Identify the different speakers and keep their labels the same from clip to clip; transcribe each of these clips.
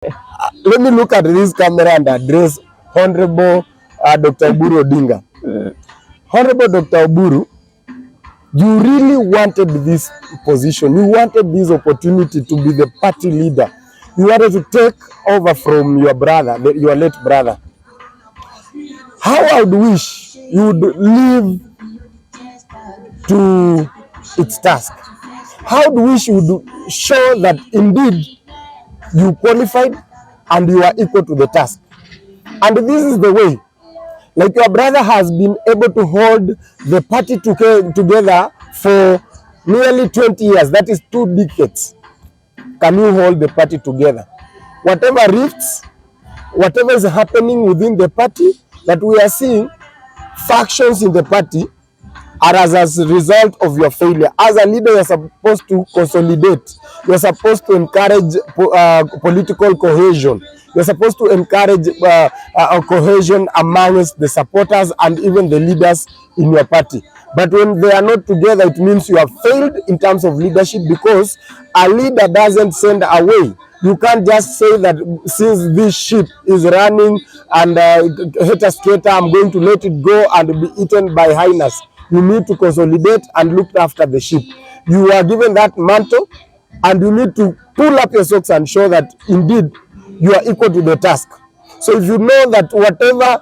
Speaker 1: Let me look at this camera and address Honorable Dr. OBURU Odinga. Honorable Dr. OBURU, you really wanted this position. You wanted this opportunity to be the party leader. You wanted to take over from your brother, your late brother. How I would wish you would live to its task. How do we should show that indeed you qualified and you are equal to the task. And this is the way. Like your brother has been able to hold the party together for nearly 20 years. That is 2 decades. Can you hold the party together? Whatever rifts, whatever is happening within the party that we are seeing, factions in the party are as a result of your failure. As a leader, you're supposed to consolidate. You're supposed to encourage political cohesion. You're supposed to encourage cohesion amongst the supporters and even the leaders in your party. But when they are not together, it means you have failed in terms of leadership, because a leader doesn't send away. You can't just say that since this ship is running and hater skater, I'm going to let it go and be eaten by hyenas. You need to consolidate and look after the ship. You are given that mantle, and you need to pull up your socks and show that indeed you are equal to the task. So if you know that whatever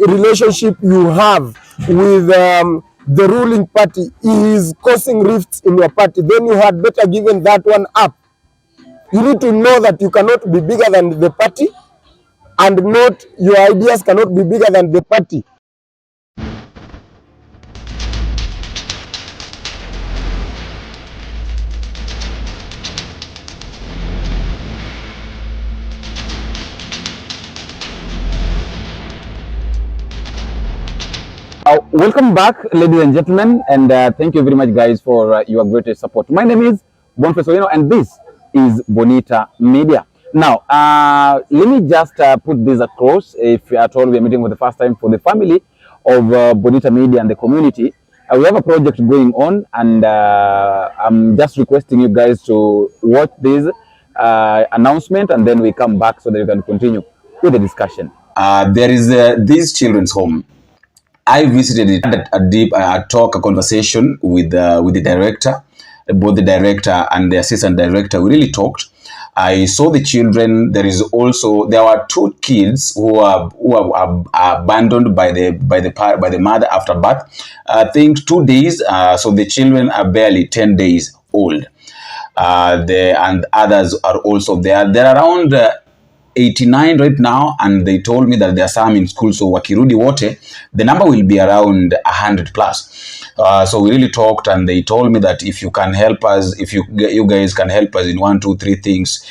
Speaker 1: relationship you have with the ruling party is causing rifts in your party, then you had better given that one up. You need to know that you cannot be bigger than the party, and not your ideas cannot be bigger than the party.
Speaker 2: Welcome back, ladies and gentlemen, and thank you very much, guys, for your great support. My name is Boniface, and this is Bonita Media. Now, let me just put this across. If at all we are meeting for the first time, for the family of Bonita Media and the community, we have a project going on, and I'm just requesting you guys to watch this announcement, and then we come back so that we can continue with the discussion.
Speaker 3: There is this children's home. I visited it, had a conversation with the director, both the director and the assistant director. We really talked. I saw the children. There were 2 kids who are abandoned by the mother after birth. I think 2 days. So the children are barely 10 days old. And others are also there. There are around 89 right now, and they told me that there are some in school, so wakirudi wote, the number will be around 100 plus. So we really talked, and they told me that if you can help us, if you guys can help us in 1, 2, 3 things,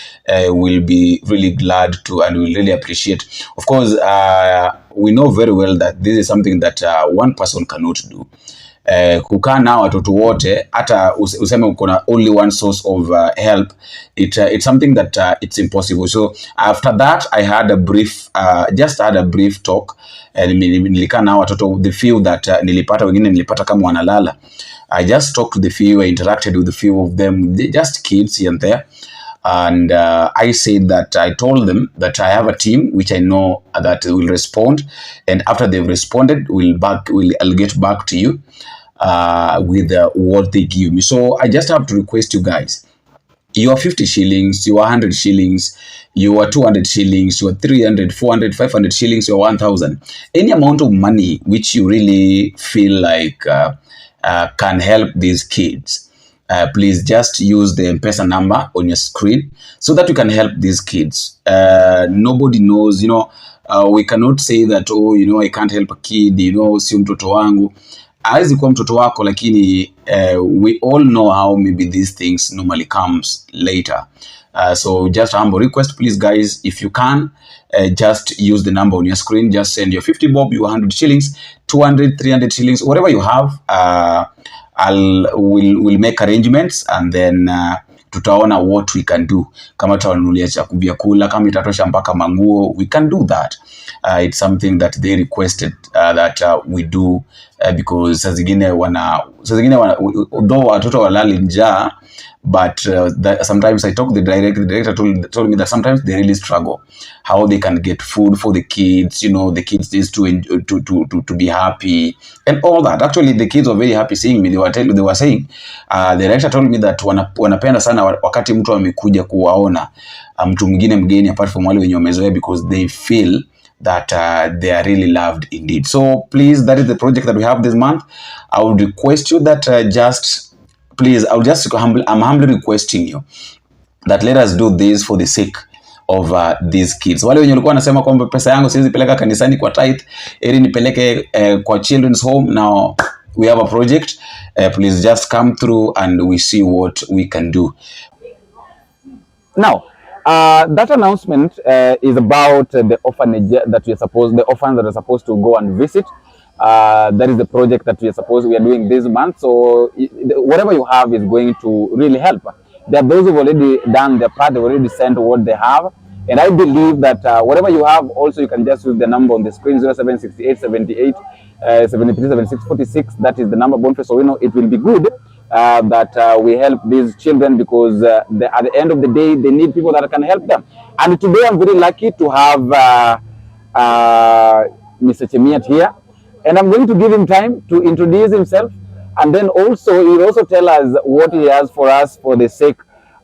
Speaker 3: we'll be really glad to, and we'll really appreciate. Of course, we know very well that this is something that one person cannot do. Kukaa na watoto wote, hata useme uko na only one source of help, it's something that it's impossible. So after that, I had a brief talk. Nilikaa na watoto, the few that nilipata, wengine nilipata kama wanalala. I just talked to the few, I interacted with the few of them, just kids here and there. And I said that I told them that I have a team which I know that will respond, and after they've responded, I'll get back to you with what they give me. So I just have to request you guys. You are 50 shillings, you are 100 shillings, you are 200 shillings, you are 300, 400, 500 shillings, you are 1,000. Any amount of money which you really feel like can help these kids. Please just use the M-Pesa number on your screen so that you can help these kids. Nobody knows, we cannot say that, I can't help a kid, si mtoto wangu. Haizi kuwa mtoto wako, lakini we all know how maybe these things normally comes later. So just a humble request, please guys, if you can, just use the number on your screen. Just send your 50 bob, your 100 shillings, 200, 300 shillings, whatever you have. We'll make arrangements, and then tutaona what we can do. Kama tutawanunulia vyakula, kama itatosha mpaka manguo, we can do that. It's something that they requested that we do, because saa zingine though watoto walali njaa, but sometimes I talk the director told me that sometimes they really struggle how they can get food for the kids. You know, the kids is to be happy and all that. Actually, the kids were very happy seeing me. They were saying, the director told me that wanapenda sana wakati mtu amekuja kuwaona mtu mwingine mgeni apart from wale wenye wamezoea, because they feel that they are really loved indeed. So please, that is the project that we have this month. I would request you that I'm humbly requesting you that let us do this for the sake of these kids. Wale wenye walikuwa wanasema kwamba pesa yangu siwezi peleka kanisani kwa tithe, ili nipeleke kwa children's home. Now we have a project. Please just come through and we see what we can do.
Speaker 2: Now, that announcement is about the orphanage that the orphans that are supposed to go and visit. That is the project that we are doing this month. So whatever you have is going to really help. There are those who've already done their part, they've already sent what they have. And I believe that whatever you have, also you can just use the number on the screen, 0768 78 73 76 46. That is the number, Boniface. So we know it will be good that we help these children, because at the end of the day, they need people that can help them. And today I'm very lucky to have Mr. Chemiat here. And I'm going to give him time to introduce himself. And then also, he will also tell us what he has for us for the sake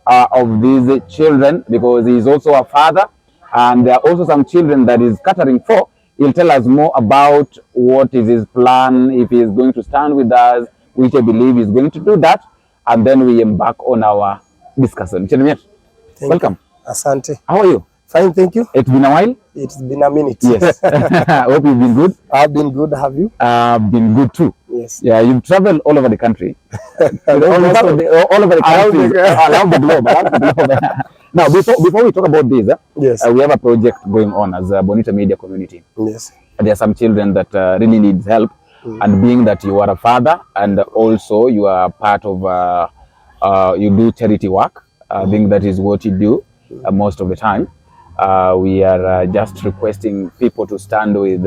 Speaker 2: of these children, because he is also a father. And there are also some children that he's catering for. He'll tell us more about what is his plan, if he is going to stand with us, which I believe he's going to do that. And then we embark on our discussion. Welcome.
Speaker 1: Asante.
Speaker 2: How are you?
Speaker 1: Fine, thank you.
Speaker 2: It's been a while?
Speaker 1: It's been a minute.
Speaker 2: Yes. Hope you've been good.
Speaker 1: I've been good. Have you?
Speaker 2: I've been good too.
Speaker 1: Yes.
Speaker 2: Yeah, you've traveled all over the country. all over the country. Around the globe. Now, before we talk about this,
Speaker 1: yes,
Speaker 2: we have a project going on as a Bonita Media community.
Speaker 1: Yes.
Speaker 2: There are some children that really need help. And being that you are a father and also you are part of, you do charity work, being that is what you do most of the time. We are just requesting people to stand with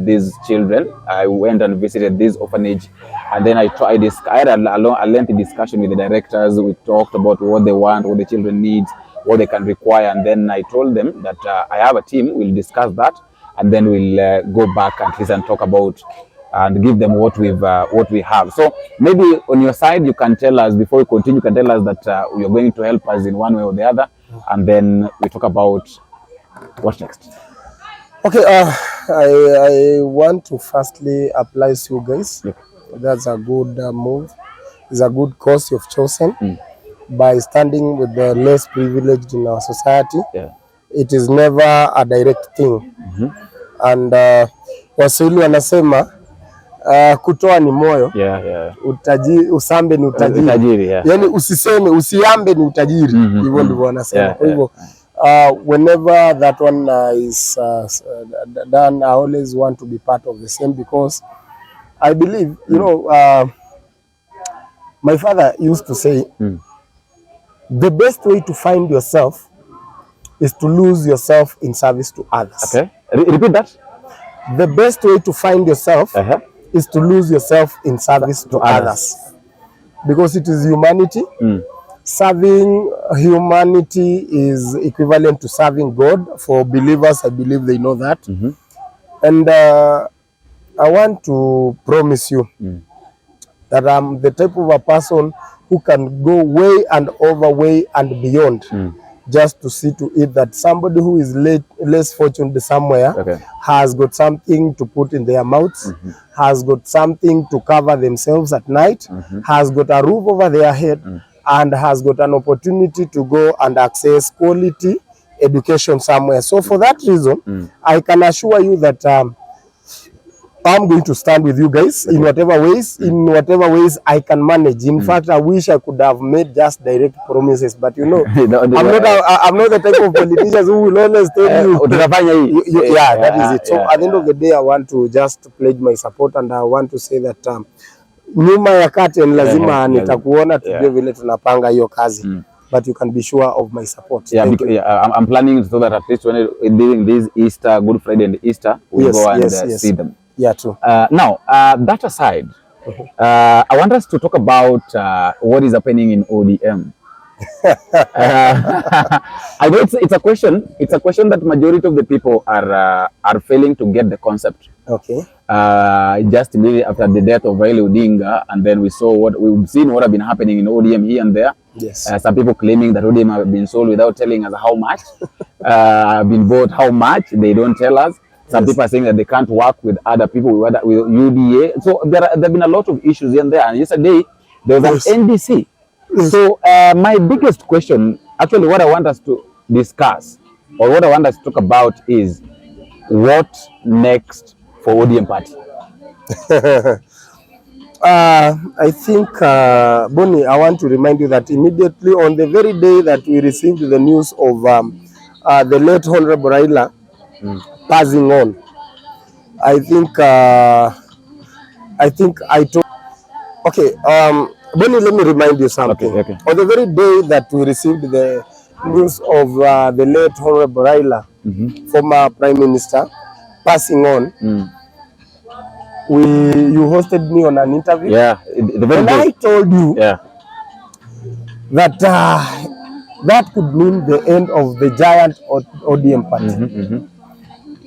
Speaker 2: these children. I went and visited this orphanage, and then I had a lengthy discussion with the directors. We talked about what they want, what the children need, what they can require, and then I told them that I have a team. We'll discuss that, and then we'll go back at least and talk about and give them what we have. So maybe on your side, you can tell us, before we continue, you can tell us that you're going to help us in one way or the other, and then we talk about what next.
Speaker 1: Okay, I want to firstly apply to you guys. Yeah. That's a good move. It's a good cause you've chosen by standing with the less privileged in our society. Yeah. It is never a direct thing. And Waswahili wanasema kutoa ni moyo. Usambe ni utajiri. Yani usiambe ni utajiri. Hivyo ndivyo wanasema. Kwa hivyo whenever that one is done, I always want to be part of the same, because I believe, you know, my father used to say, the best way to find yourself is to lose yourself in service to others.
Speaker 2: Okay, repeat that.
Speaker 1: The best way to find yourself is to lose yourself in service to others. Because it is humanity. Serving humanity is equivalent to serving God. For believers, I believe they know that. And I want to promise you that I'm the type of a person who can go way and over, way and beyond, just to see to it that somebody who is less fortunate somewhere has got something to put in their mouths, has got something to cover themselves at night, has got a roof over their head, and has got an opportunity to go and access quality education somewhere. So for that reason, I can assure you that I'm going to stand with you guys in whatever ways I can manage. In fact, I wish I could have made just direct promises, but you know, I'm not the type of politicians who will always tell you. Yeah, that is it. So at the end of the day, I want to just pledge my support, and I want to say that nyuma ya curtain lazima nitakuona tujue vile tunapanga hiyo kazi. But you can be sure of my support. Yeah,
Speaker 2: I'm planning so that at least during this Easter, Good Friday and Easter, we'll go and see them.
Speaker 1: Yeah, true.
Speaker 2: Now, that aside, I want us to talk about what is happening in ODM. I know it's a question. It's a question that majority of the people are failing to get the concept.
Speaker 1: Okay.
Speaker 2: Just immediately after the death of Raila Odinga, and then we've seen what have been happening in ODM here and there.
Speaker 1: Yes.
Speaker 2: Some people claiming that ODM have been sold without telling us how much, been bought how much, they don't tell us. Some people are saying that they can't work with other people, with UDA. So there have been a lot of issues here and there. And yesterday, there was an NDC. So my biggest question, actually what I want us to discuss, or what I want us to talk about is, what next for ODM party?
Speaker 1: I think, Bonnie, I want to remind you that immediately on the very day that we received the news of the late Honorable Raila passing on, I think I told. Okay, Bonnie, let me remind you something.
Speaker 2: Okay.
Speaker 1: On the very day that we received the news of the late Honorable Raila, former Prime Minister, passing on, you hosted me on an interview.
Speaker 2: Yeah,
Speaker 1: and I told you that that could mean the end of the giant ODM party.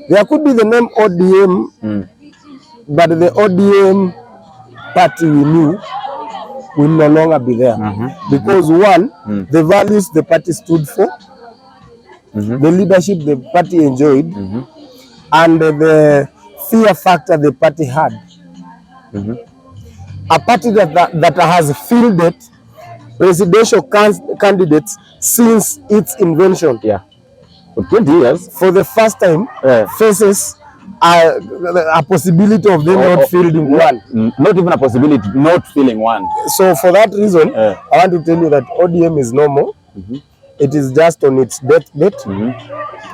Speaker 1: There could be the name ODM, but the ODM party we knew will no longer be there. Because one, the values the party stood for, the leadership the party enjoyed, and the fear factor the party had. A party that has fielded presidential candidates since its invention.
Speaker 2: Yeah. For 20 years.
Speaker 1: For the first time, faces a possibility of them not fielding one.
Speaker 2: Not even a possibility, not feeling one.
Speaker 1: So for that reason, I want to tell you that ODM is no more. It is just on its deathbed.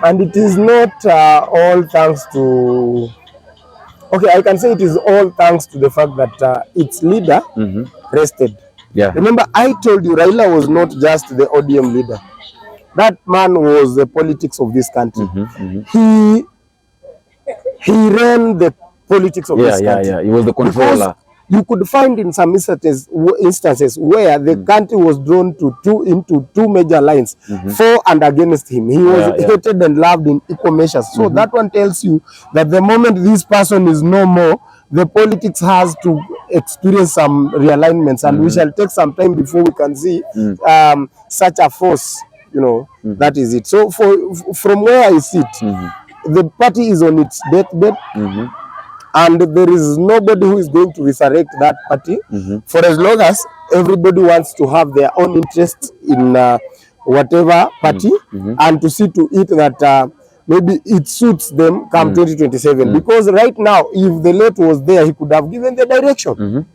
Speaker 1: And it is not all thanks to... Okay, I can say it is all thanks to the fact that its leader rested.
Speaker 2: Yeah.
Speaker 1: Remember, I told you Raila was not just the ODM leader. That man was the politics of this country. He ran the politics of this country.
Speaker 2: Yeah. He was the controller.
Speaker 1: Because you could find in some instances where the country was drawn into two major lines, for and against him. He was hated and loved in equal measures. So that one tells you that the moment this person is no more, the politics has to experience some realignments, and we shall take some time before we can see such a force. You know, that is it. So from where I sit, the party is on its deathbed. And there is nobody who is going to resurrect that party for as long as everybody wants to have their own interest in whatever party and to see to it that maybe it suits them come 2027. Because right now, if the late was there, he could have given the direction.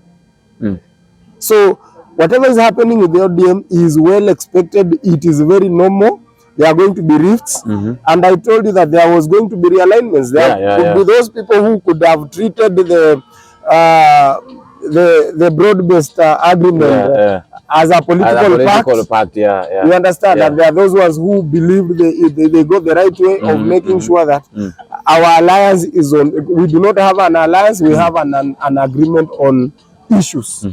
Speaker 1: So whatever is happening with the ODM is well expected. It is very normal. There are going to be rifts, and I told you that there was going to be realignments. There could be those people who could have treated the broad-based agreement as a political pact. You understand that there are those ones who believe they got the right way of making sure that our alliance is on. We do not have an alliance; we have an agreement on issues.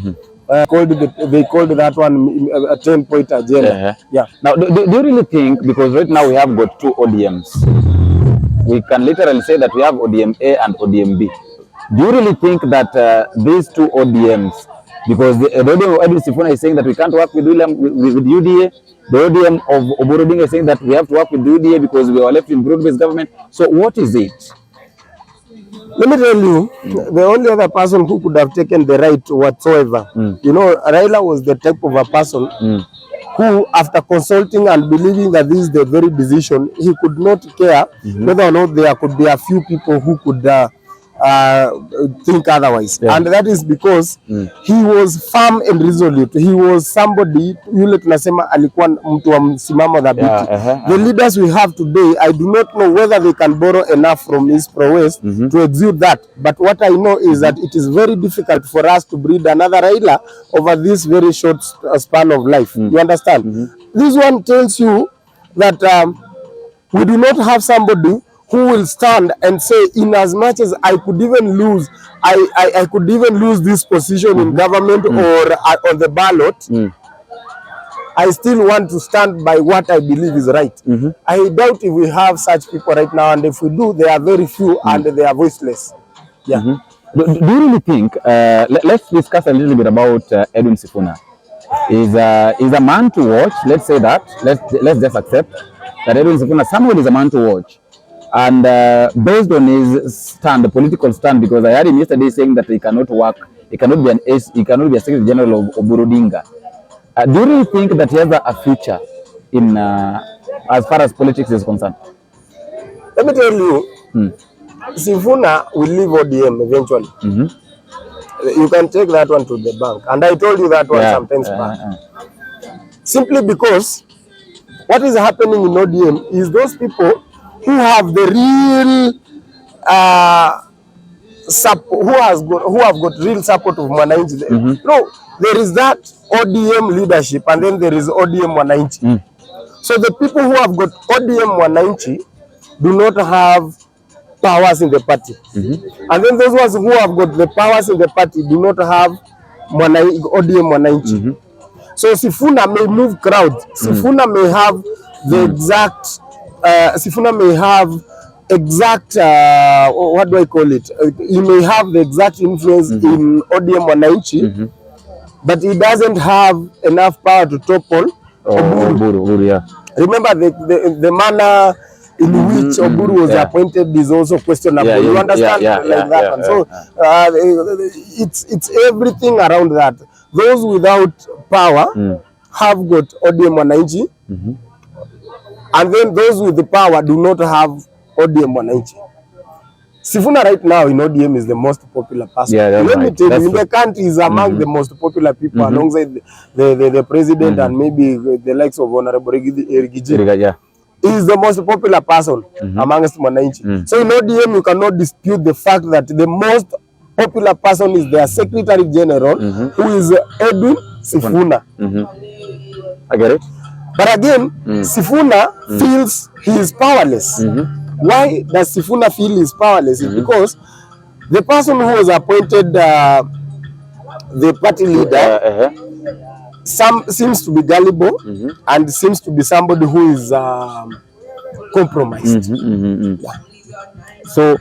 Speaker 1: They called that one a 10-point agenda.
Speaker 2: Now, do you really think, because right now we have got two ODMs, we can literally say that we have ODM A and ODM B. Do you really think that these two ODMs, because the ODM of SIFUNA is saying that we can't work with UDA, the ODM of OBURU is saying that we have to work with UDA because we are left in broad-based government. So what is it?
Speaker 1: Let me tell you, the only other person who could have taken the right whatsoever, you know, Raila was the type of a person who, after consulting and believing that this is the very decision, he could not care whether or not there could be a few people who could think otherwise. And that is because he was firm and resolute. He was somebody, yule tunasema alikuwa mtu wa msimamo dhabiti. The leaders we have today, I do not know whether they can borrow enough from his prowess to exude that. But what I know is that it is very difficult for us to breed another Raila over this very short span of life. You understand? This one tells you that we do not have somebody who will stand and say, in as much as I could even lose, I could even lose this position in government or on the ballot, I still want to stand by what I believe is right. I doubt if we have such people right now, and if we do, they are very few and they are voiceless. Yeah.
Speaker 2: Do you really think, let's discuss a little bit about Edwin Sifuna. Is a man to watch, let's say that, let's just accept that Edwin Sifuna somewhat is a man to watch. And based on his stand, the political stand, because I heard him yesterday saying that he cannot work, he cannot be a Secretary General of OBURU. Do you really think that he has a future in as far as politics is concerned?
Speaker 1: Let me tell you, Sifuna will leave ODM eventually. You can take that one to the bank. And I told you that one sometimes back. Simply because what is happening in ODM is those people who have the real who have got real support of Mwananchi. No, there is that ODM leadership and then there is ODM Mwananchi. So the people who have got ODM Mwananchi do not have powers in the party. And then those ones who have got the powers in the party do not have ODM Mwananchi. So Sifuna may move crowds. Sifuna may have the exact Sifuna may have exact what do I call it? He may have the exact influence in ODM Mwananchi, but he doesn't have enough power to topple OBURU. Yeah. Remember the manner in which OBURU was appointed is also questionable. You understand that one. So it's everything around that. Those without power have got ODM Mwananchi, and then those with the power do not have ODM Mwananchi. Sifuna right now in ODM is the most popular person. Let me tell you, in the country is among the most popular people alongside the president and maybe the likes of Honorable Rigiji. He is the most popular person amongst Mwananchi. So in ODM you cannot dispute the fact that the most popular person is their Secretary General, who is Edwin Sifuna.
Speaker 2: I get it.
Speaker 1: But again, Sifuna feels he is powerless. Why does Sifuna feel he is powerless? Is because the person who was appointed the party leader seems to be gullible and seems to be somebody who is compromised. So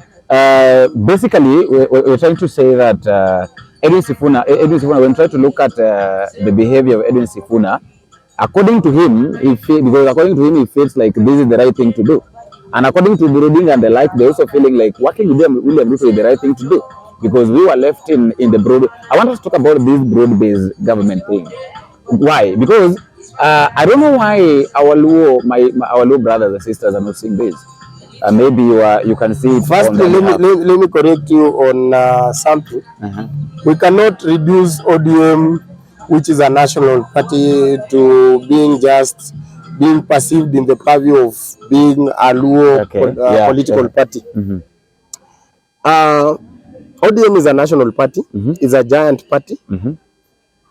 Speaker 2: basically, we're trying to say that Edwin Sifuna, when trying to look at the behavior of Edwin Sifuna, according to him, he feels like this is the right thing to do. And according to Buruding and the like, they're also feeling like working with William Ruto is the right thing to do. Because we were left in the broad. I want us to talk about this broad-based government thing. Why? Because I don't know why our Luo brothers and sisters are not seeing this. Maybe you can see it.
Speaker 1: Firstly, let me correct you on something. We cannot reduce ODM, which is a national party, to being perceived in the purview of being a Luo political party. ODM is a national party. It's a giant party.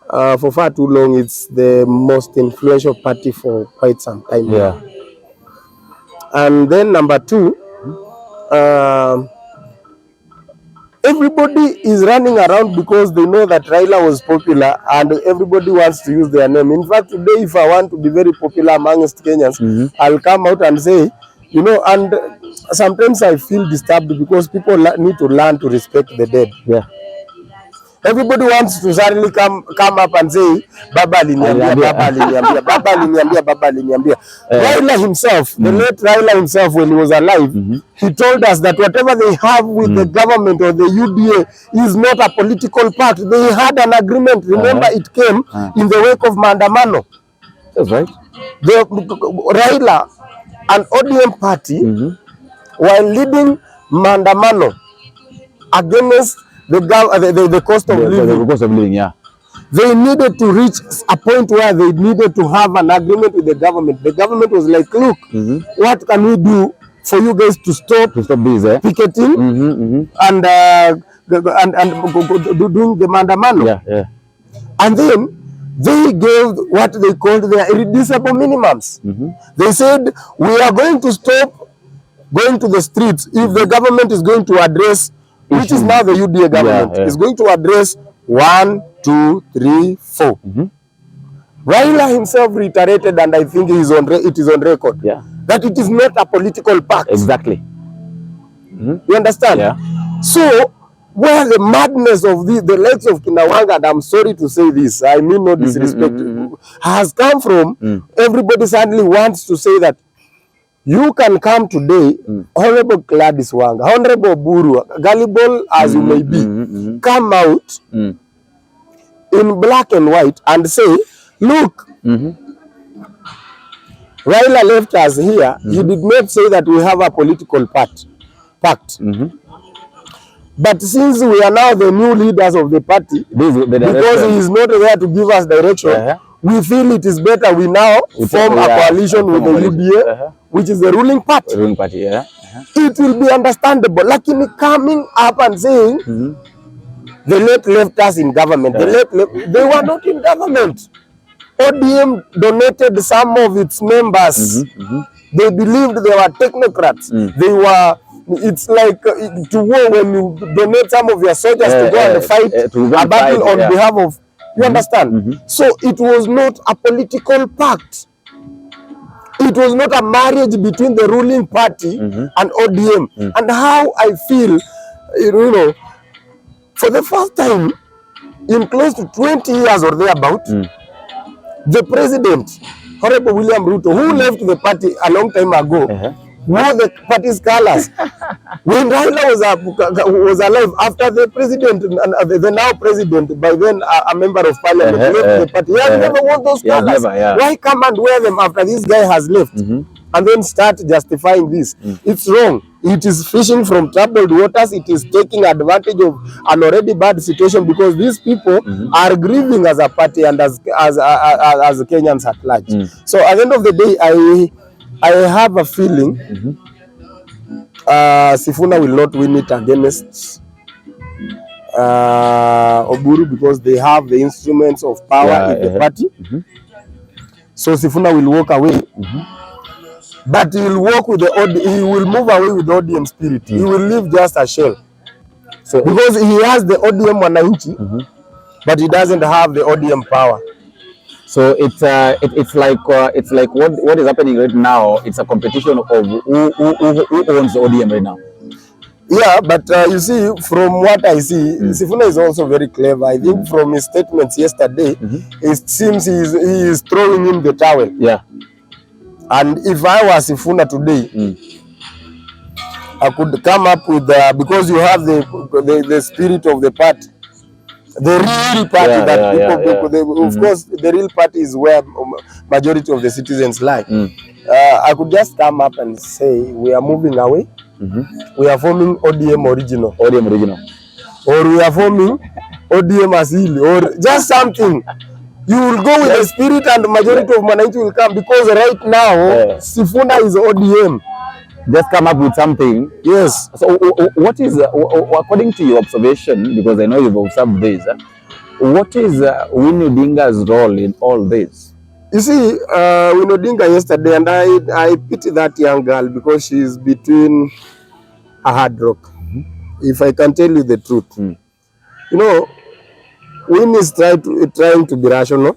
Speaker 1: For far too long, it's the most influential party for quite some time. And then number two, everybody is running around because they know that Raila was popular and everybody wants to use their name. In fact, today, if I want to be very popular amongst Kenyans, I'll come out and say, you know, and sometimes I feel disturbed because people need to learn to respect the dead. Everybody wants to suddenly come up and say, Baba aliniambia, Baba aliniambia, Baba aliniambia, Baba aliniambia. Raila himself, the late Raila himself, when he was alive, he told us that whatever they have with the government or the UDA is not a political part. They had an agreement. Remember, it came in the wake of Maandamano.
Speaker 2: That's right.
Speaker 1: The Raila and ODM party, while leading Maandamano against the cost of living.
Speaker 2: The cost of living,
Speaker 1: They needed to reach a point where they needed to have an agreement with the government. The government was like, look, what can we do for you guys to stop
Speaker 2: this,
Speaker 1: picketing and doing the Maandamano? And then they gave what they called their irreducible minimums. They said, we are going to stop going to the streets if the government is going to address, which is now the UDA government, is going to address 1, 2, 3, 4. Raila himself reiterated, and I think it is on record, that it is not a political pact.
Speaker 2: Exactly.
Speaker 1: You understand?
Speaker 2: Yeah.
Speaker 1: So, where the madness of the likes of Wanga, and I'm sorry to say this, I mean no disrespect, has come from, everybody suddenly wants to say that you can come today, Honorable Gladys Wanga, Honorable OBURU, gullible as you may be, come out in black and white and say, look, Raila left us here. He did not say that we have a political pact. But since we are now the new leaders of the party, because he is not there to give us direction, we feel it is better we now form a coalition with the UDA, which is the ruling party. It will be understandable. Like in coming up and saying, the left us in government. They were not in government. ODM donated some of its members. They believed they were technocrats. They were. It's like to war when you donate some of your soldiers to go and fight a battle on behalf of. You understand? So it was not a political pact. It was not a marriage between the ruling party and ODM. And how I feel, you know, for the first time in close to 20 years or thereabout, the president, Honorable William Ruto, who left the party a long time ago, wore the party's colors. When Raila was alive, after the president, the now president, by then a member of parliament, left the party, he has never worn those colors. Why come and wear them after this guy has left? And then start justifying this? It's wrong. It is fishing from troubled waters. It is taking advantage of an already bad situation, because these people are grieving as a party and as Kenyans at large. So at the end of the day, I have a feeling SIFUNA will not win it against OBURU, because they have the instruments of power in the party. So SIFUNA will walk away. But he will walk with he will move away with the ODM spirit. He will leave just a shell. So because he has the ODM wananchi, but he doesn't have the ODM power.
Speaker 2: So it's like what is happening right now. It's a competition of who owns the ODM right now.
Speaker 1: Yeah, but you see, from what I see, SIFUNA is also very clever. I think from his statements yesterday, it seems he is throwing in the towel.
Speaker 2: Yeah.
Speaker 1: And if I was SIFUNA today, I could come up with because you have the spirit of the party, the real party of course, the real party is where majority of the citizens lie. I could just come up and say we are moving away. We are forming ODM original, or we are forming ODM asili, or just something. You will go with the spirit, and the majority of Mananchi will come, because right now SIFUNA is ODM.
Speaker 2: Just come up with something.
Speaker 1: Yes.
Speaker 2: So what is, according to your observation, because I know you've observed this, what is Winnie Odinga's role in all this?
Speaker 1: You see, Winnie Odinga yesterday, and I pity that young girl, because she is between a hard rock. If I can tell you the truth, you know, Winnie is trying to be rational.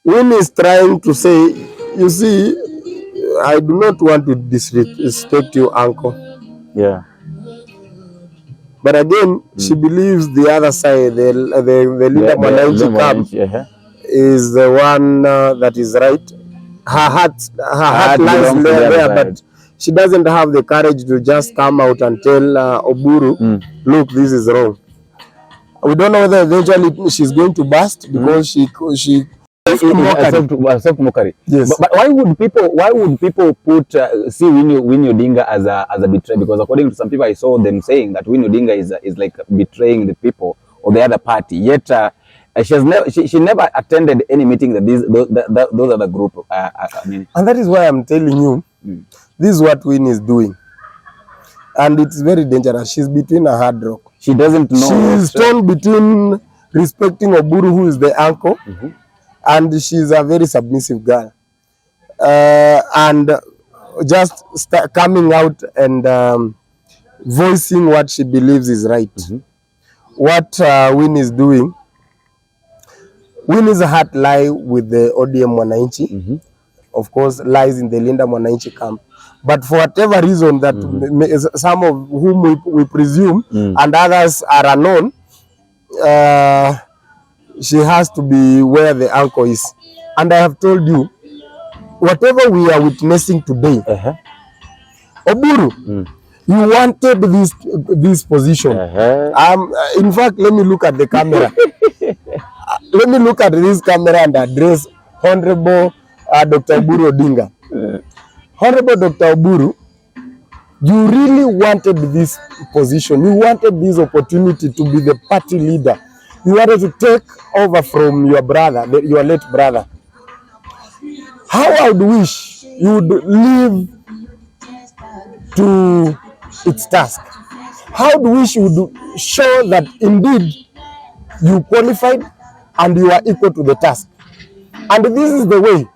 Speaker 1: Winnie is trying to say, you see, I do not want to disrespect you, uncle.
Speaker 2: Yeah.
Speaker 1: But again, she believes the other side, the leader Mwananchi camp, is the one that is right. Her heart lies there, but she doesn't have the courage to just come out and tell OBURU, look, this is wrong. We don't know whether eventually she's going to burst, because she self-mockery.
Speaker 2: Yes. But why would people put see Winnie Odinga as a betrayer? Because according to some people, I saw them saying that Winnie Odinga is like betraying the people of the other party. Yet she never attended any meeting that those other group.
Speaker 1: And that is why I'm telling you, this is what Winnie is doing, and it's very dangerous. She's between a hard rock.
Speaker 2: She doesn't know.
Speaker 1: She is torn between respecting OBURU, who is the uncle, and she's a very submissive girl, and just coming out and voicing what she believes is right. What Winnie is doing, Winnie's heart lie with the ODM Mwananchi. Of course, lies in the Linda Mwananchi camp. But for whatever reason that some of whom we presume and others are unknown, she has to be where the uncle is. And I have told you, whatever we are witnessing today, OBURU, you wanted this position. In fact, let me look at the camera. Let me look at this camera and address Honorable Dr. OBURU Odinga. Honorable Dr. OBURU, you really wanted this position. You wanted this opportunity to be the party leader. You wanted to take over from your brother, your late brother. How I would wish you would leave to its task. How do we wish you would show that indeed you qualified and you are equal to the task. And this is the way.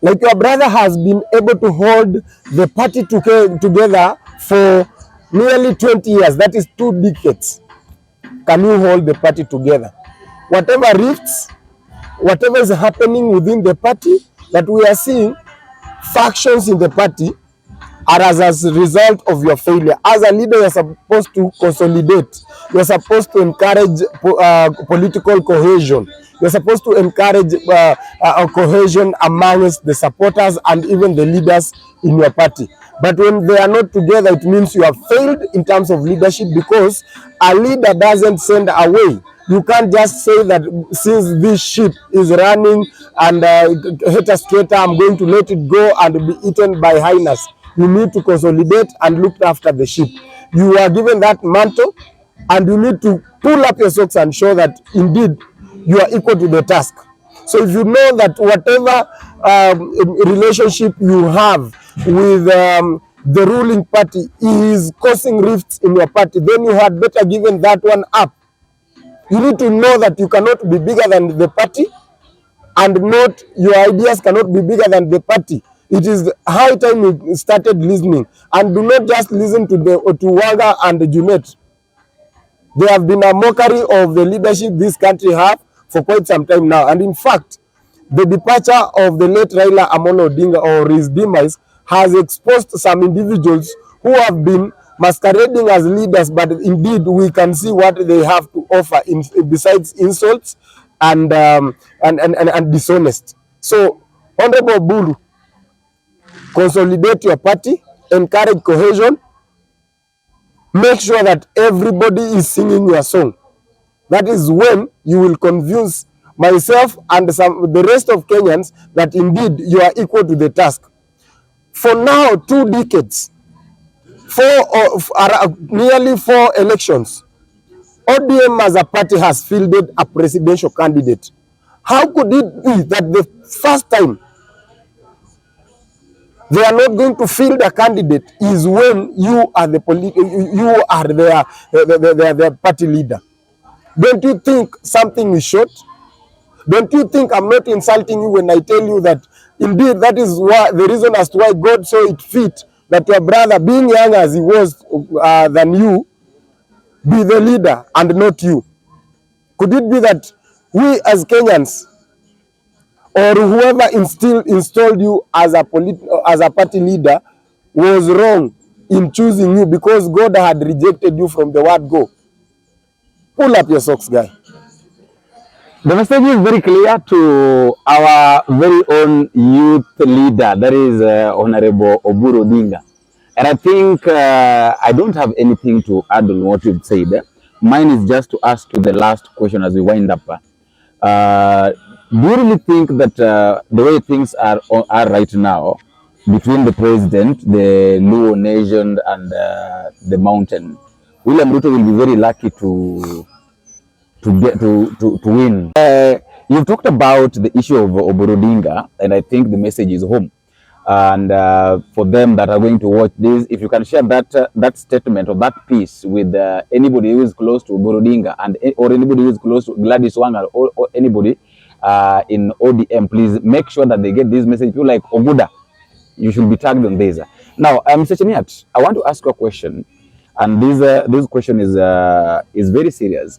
Speaker 1: Like your brother has been able to hold the party together for nearly 20 years. That is 2 decades. Can you hold the party together? Whatever rifts, whatever is happening within the party that we are seeing, factions in the party are as a result of your failure. As a leader, you're supposed to consolidate. You're supposed to encourage political cohesion. You're supposed to encourage cohesion amongst the supporters and even the leaders in your party. But when they are not together, it means you have failed in terms of leadership, because a leader doesn't send away. You can't just say that since this ship is running and hater skater, I'm going to let it go and be eaten by hyenas. You need to consolidate and look after the ship. You are given that mantle, and you need to pull up your socks and show that indeed you are equal to the task. So if you know that whatever relationship you have with the ruling party is causing rifts in your party, then you had better given that one up. You need to know that you cannot be bigger than the party, and not your ideas cannot be bigger than the party. It is high time you started listening, and do not just listen to WANGA and Junet. They have been a mockery of the leadership this country have for quite some time now. And in fact, the departure of the late Raila Amolo Odinga, or his demise, has exposed some individuals who have been masquerading as leaders, but indeed we can see what they have to offer besides insults and dishonest. So, Honorable OBURU, consolidate your party, encourage cohesion, make sure that everybody is singing your song. That is when you will convince myself and the rest of Kenyans that indeed you are equal to the task. For now, 2 decades, nearly 4 elections, ODM as a party has fielded a presidential candidate. How could it be that the first time they are not going to field a candidate is when you are their party leader? Don't you think something is short? Don't you think I'm not insulting you when I tell you that indeed that is why the reason as to why God saw it fit that your brother, being young as he was than you, be the leader and not you? Could it be that we as Kenyans, or whoever installed you as a party leader, was wrong in choosing you because God had rejected you from the word go? Pull up your socks, guy.
Speaker 2: The message is very clear to our very own youth leader, that is Honorable OBURU Winga. And I think I don't have anything to add on what you've said. Mine is just to ask you the last question as we wind up. Do you really think that the way things are right now, between the president, the Luo nation, and the mountain, William Ruto will be very lucky to win? You've talked about the issue of OBURU Winga, and I think the message is home. And for them that are going to watch this, if you can share that statement or that piece with anybody who is close to OBURU Winga, or anybody who is close to Gladys Wanga, or anybody in ODM, please make sure that they get this message. If you like Oguda, you should be tagged on this. Now, Mr. Cheniat, I want to ask you a question, and this question is very serious.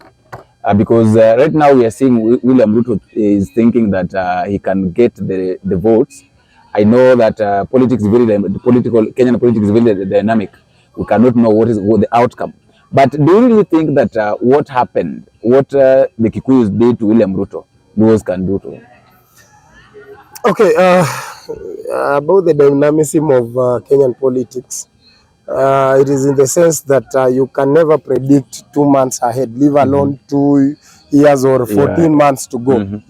Speaker 2: Because right now we are seeing William Ruto is thinking that he can get the votes. I know that politics is very Kenyan politics is very dynamic. We cannot know what the outcome. But do you really think that what happened, what the Kikuyus did to William Ruto, those can do to him?
Speaker 1: Okay, about the dynamism of Kenyan politics, it is in the sense that you can never predict 2 months ahead, leave alone 2 years or 14 months to go.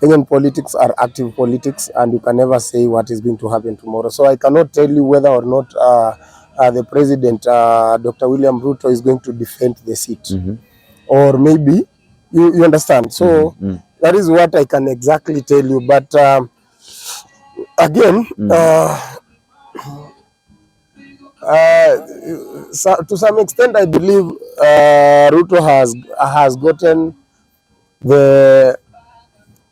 Speaker 1: Kenyan politics are active politics, and you can never say what is going to happen tomorrow. So I cannot tell you whether or not the president, Dr. William Ruto, is going to defend the seat. Or maybe, you understand. So that is what I can exactly tell you. But again, so to some extent, I believe Ruto has gotten the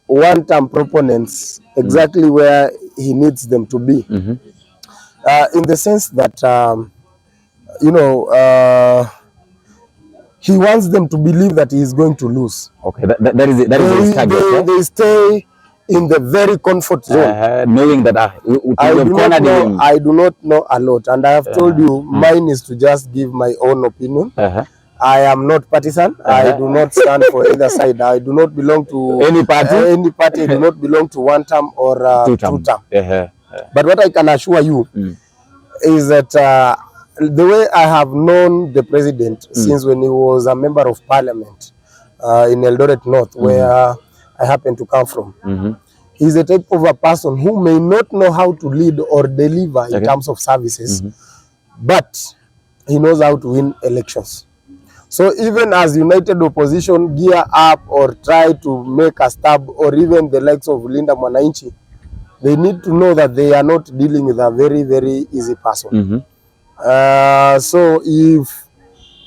Speaker 1: one-term proponents exactly where he needs them to be, in the sense that he wants them to believe that he is going to lose.
Speaker 2: Okay, that is his target.
Speaker 1: They stay in the very comfort zone,
Speaker 2: knowing that
Speaker 1: I do not know a lot, and I have told you mine is to just give my own opinion. I am not partisan. I do not stand for either side. I do not belong to
Speaker 2: any party.
Speaker 1: I do not belong to one term or two term. But what I can assure you is that the way I have known the president since when he was a member of parliament in Eldoret North, where I happen to come from, he's the type of a person who may not know how to lead or deliver in terms of services, but he knows how to win elections. So even as united opposition gear up or try to make a stab, or even the likes of Linda Mwananchi, they need to know that they are not dealing with a very, very easy person. So if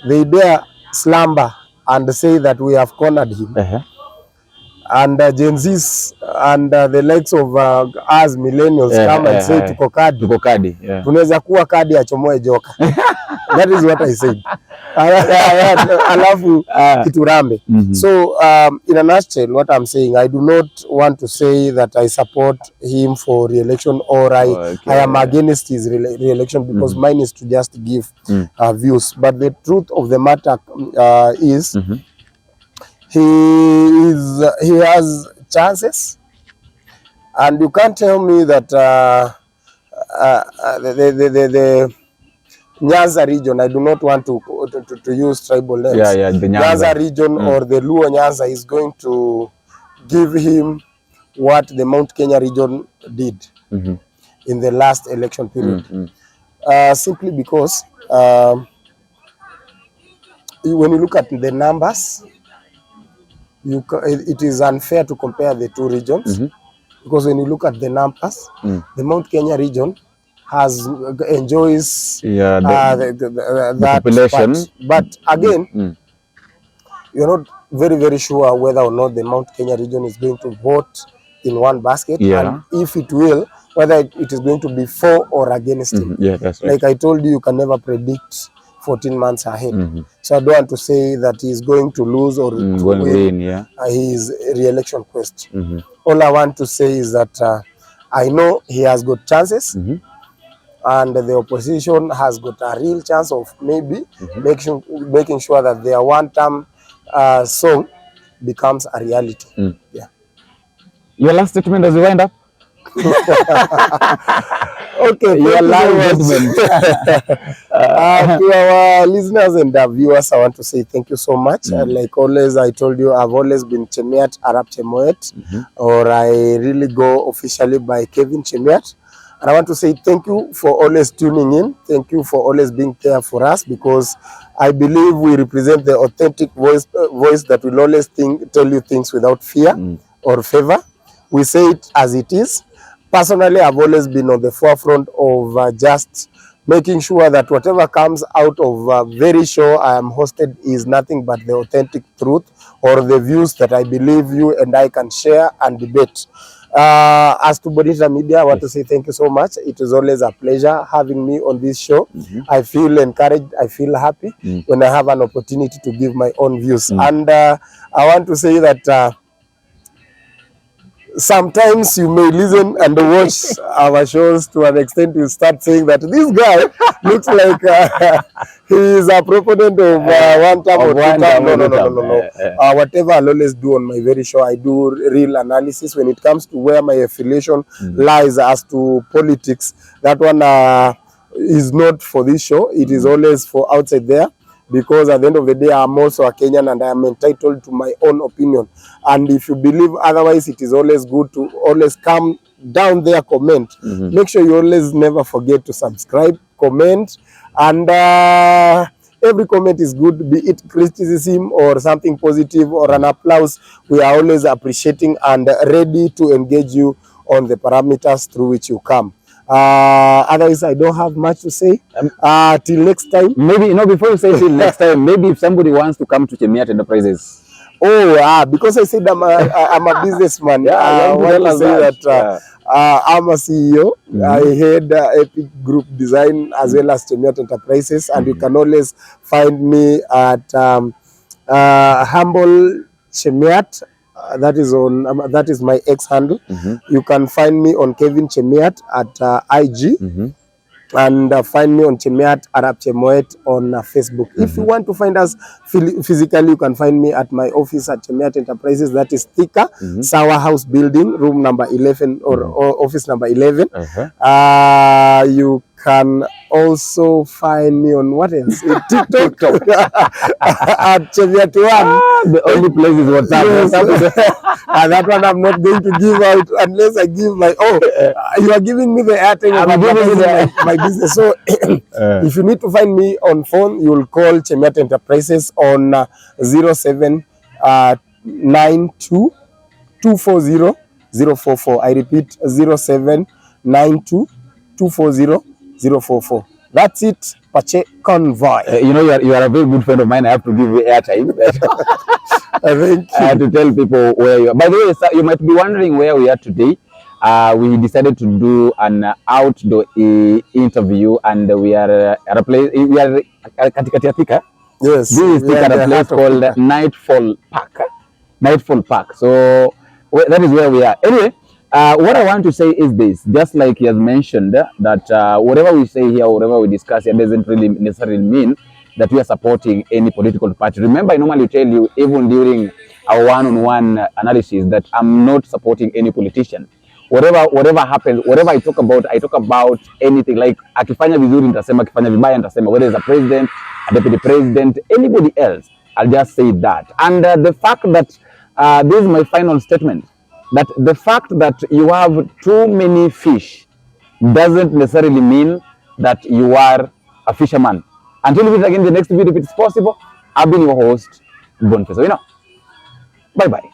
Speaker 1: they dare slumber and say that we have cornered him, and Gen Zs and the likes of us millennials come and say tuko kadi, tunaweza kuwa kadi achomoe joka. That is what I said. Alafu kiturambe. So in a nutshell, what I'm saying, I do not want to say that I support him for re-election, or I am against his re-election, because mine is to just give views. But the truth of the matter is he has chances, and you can't tell me that the Nyanza region, I do not want to use tribal names.
Speaker 2: The
Speaker 1: Nyanza region or the Luo Nyanza is going to give him what the Mount Kenya region did in the last election period. Simply because when you look at the numbers, it is unfair to compare the two regions, because when you look at the numbers, the Mount Kenya region enjoys that population, but again, you're not very, very sure whether or not the Mount Kenya region is going to vote in one basket, and if it will, whether it is going to be for or against him.
Speaker 2: That's right.
Speaker 1: Like I told you, you can never predict 14 months ahead. So I don't want to say that he's going to lose or to win his re-election quest. All I want to say is that I know he has got chances, and the opposition has got a real chance of maybe making sure that their one-term song becomes a reality.
Speaker 2: Your last statement as we wind up?
Speaker 1: Okay,
Speaker 2: your last statement.
Speaker 1: To our listeners and viewers, I want to say thank you so much. Like always, I told you, I've always been Chemiat Arab Chemoet, or I really go officially by Kevin Chemiat. And I want to say thank you for always tuning in. Thank you for always being there for us, because I believe we represent the authentic voice that will always tell you things without fear or favor. We say it as it is. Personally, I've always been on the forefront of just making sure that whatever comes out of very show I am hosted is nothing but the authentic truth, or the views that I believe you and I can share and debate. As to Bonita Media, I want to say thank you so much. It is always a pleasure having me on this show. I feel encouraged, I feel happy when I have an opportunity to give my own views. And I want to say that sometimes you may listen and watch our shows to an extent you start saying that this guy looks like he is a proponent of one term or two term. No. Whatever I'll always do on my very show, I do real analysis when it comes to where my affiliation lies as to politics. That one is not for this show. It is always for outside there. Because at the end of the day, I'm also a Kenyan and I am entitled to my own opinion. And if you believe otherwise, it is always good to always come down there, comment. Make sure you always never forget to subscribe, comment, and every comment is good, be it criticism or something positive or an applause. We are always appreciating and ready to engage you on the parameters through which you come. Otherwise, I don't have much to say. Till next time.
Speaker 2: Maybe, you know, before you say till next time, maybe if somebody wants to come to Chemiat Enterprises.
Speaker 1: Oh, because I said I'm a businessman. I want to say that I'm a CEO. I head Epic Group Design as well as Chemiat Enterprises, and you can always find me at Humble Chemiat. That is my X handle. You can find me on Kevin Chemiat at IG. And find me on Chemiat Arab Chemoet on Facebook. If you want to find us physically, you can find me at my office at Chemiat Enterprises. That is Thika, Sawa House Building, room number 11 or office number 11. You can also find me on what else? TikTok at Chemiat One.
Speaker 2: The only place is WhatsApp.
Speaker 1: Yes. And that one I'm not going to give out unless I give my you are giving me the airtime of my business. So if you need to find me on phone, you will call Chemiat Enterprises on 0792 240 044. I repeat, 0792 240 044. That's it, Pache Convoy.
Speaker 2: You know, you are a very good friend of mine. I have to give you airtime. To tell people where you are. By the way, sir, you might be wondering where we are today. We decided to do an outdoor interview, and we are at a place. We are at Thika.
Speaker 1: Yes,
Speaker 2: this is Thika, at a place called Nightfall Park. Nightfall Park. So that is where we are. Anyway, what I want to say is this: just like he has mentioned, that whatever we say here, whatever we discuss here, doesn't really necessarily mean that we are supporting any political party. Remember, I normally tell you, even during our one-on-one analysis, that I'm not supporting any politician. Whatever happens, whatever I talk about anything. Like akifanya vizuri nitasema, akifanya vibaya nitasema, whether it's a president, a deputy president, anybody else, I'll just say that. And the fact that this is my final statement, that the fact that you have too many fish doesn't necessarily mean that you are a fisherman. Until we meet again in the next video, if it's possible, I've been your host, Boniface. Bye-bye.